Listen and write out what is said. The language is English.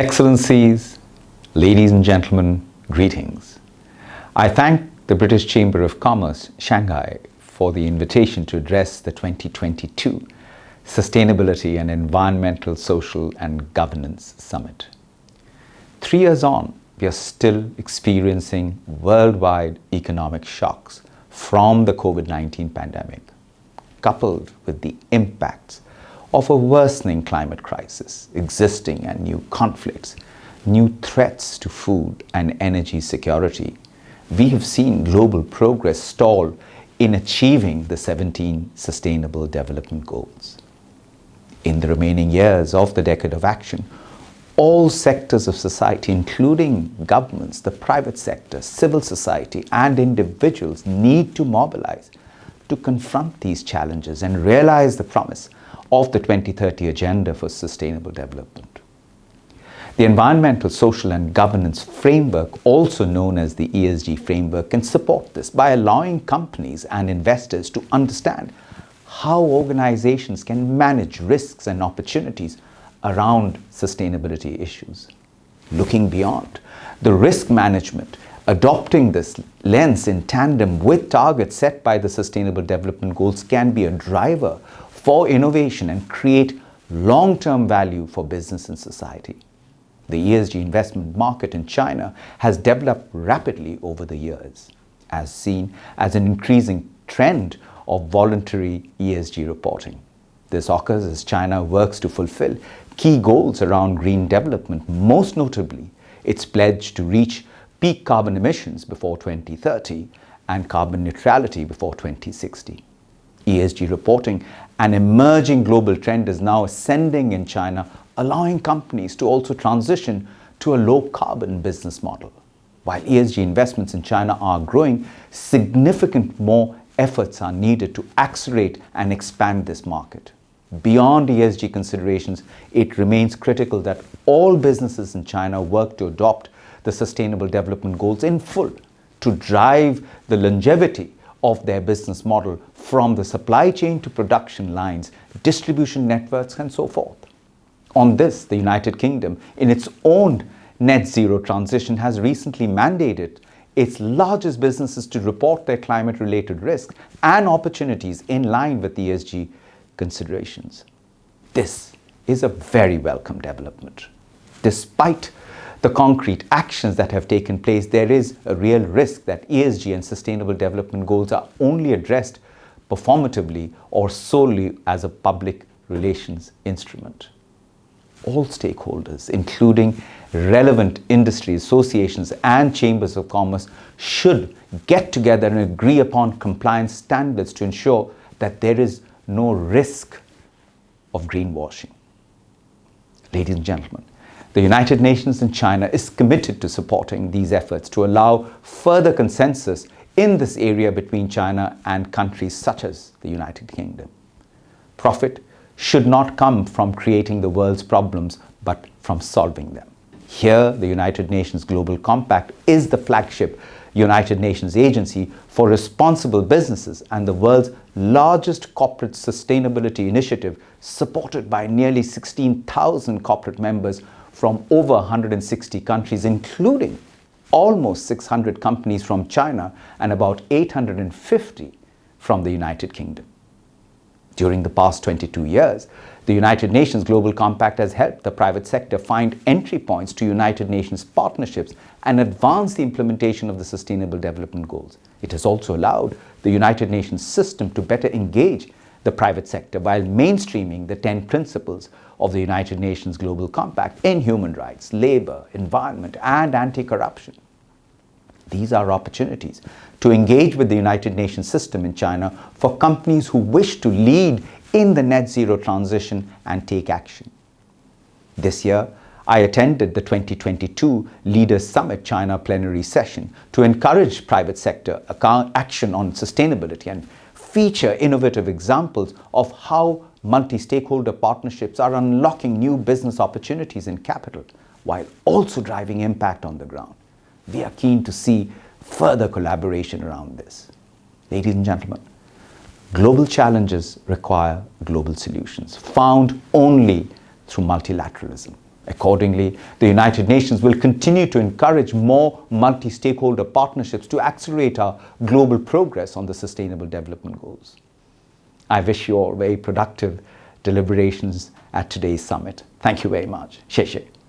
Excellencies, ladies and gentlemen, greetings. I thank the British Chamber of Commerce, Shanghai, for the invitation to address the 2022 Sustainability and Environmental, Social and Governance Summit. 3 years on, we are still experiencing worldwide economic shocks from the COVID-19 pandemic, coupled with the impacts of a worsening climate crisis, existing and new conflicts, new threats to food and energy security. We have seen global progress stall in achieving the 17 Sustainable Development Goals. In the remaining years of the decade of action, all sectors of society, including governments, the private sector, civil society, and individuals, need to mobilize to confront these challenges and realize the promise of the 2030 Agenda for Sustainable Development. The Environmental, Social and Governance Framework, also known as the ESG framework, can support this by allowing companies and investors to understand how organizations can manage risks and opportunities around sustainability issues. Looking beyond the risk management, adopting this lens in tandem with targets set by the Sustainable Development Goals can be a driver for innovation and create long-term value for business and society. The ESG investment market in China has developed rapidly over the years, as seen as an increasing trend of voluntary ESG reporting. This occurs as China works to fulfill key goals around green development, most notably its pledge to reach peak carbon emissions before 2030 and carbon neutrality before 2060. ESG reporting, an emerging global trend, is now ascending in China, allowing companies to also transition to a low-carbon business model. While ESG investments in China are growing, significant more efforts are needed to accelerate and expand this market. Beyond ESG considerations, it remains critical that all businesses in China work to adopt the Sustainable Development Goals in full to drive the longevity of their business model from the supply chain to production lines, distribution networks, and so forth. On this, the United Kingdom, in its own net zero transition, has recently mandated its largest businesses to report their climate-related risks and opportunities in line with ESG considerations. This is a very welcome development. Despite the concrete actions that have taken place, there is a real risk that ESG and Sustainable Development Goals are only addressed performatively or solely as a public relations instrument. All stakeholders, including relevant industry associations and chambers of commerce, should get together and agree upon compliance standards to ensure that there is no risk of greenwashing. Ladies and gentlemen, the United Nations and China is committed to supporting these efforts to allow further consensus in this area between China and countries such as the United Kingdom. Profit should not come from creating the world's problems, but from solving them. Here, the United Nations Global Compact is the flagship United Nations agency for responsible businesses and the world's largest corporate sustainability initiative, supported by nearly 16,000 corporate members from over 160 countries, including almost 600 companies from China and about 850 from the United Kingdom. During the past 22 years, the United Nations Global Compact has helped the private sector find entry points to United Nations partnerships and advance the implementation of the Sustainable Development Goals. It has also allowed the United Nations system to better engage the private sector while mainstreaming the 10 principles of the United Nations Global Compact in human rights, labor, environment, and anti-corruption. These are opportunities to engage with the United Nations system in China for companies who wish to lead in the net zero transition and take action. This year, I attended the 2022 Leaders Summit China plenary session to encourage private sector action on sustainability and feature innovative examples of how multi-stakeholder partnerships are unlocking new business opportunities in capital while also driving impact on the ground. We are keen to see further collaboration around this. Ladies and gentlemen, global challenges require global solutions found only through multilateralism. Accordingly, the United Nations will continue to encourage more multi-stakeholder partnerships to accelerate our global progress on the Sustainable Development Goals. I wish you all very productive deliberations at today's summit. Thank you very much. 谢谢。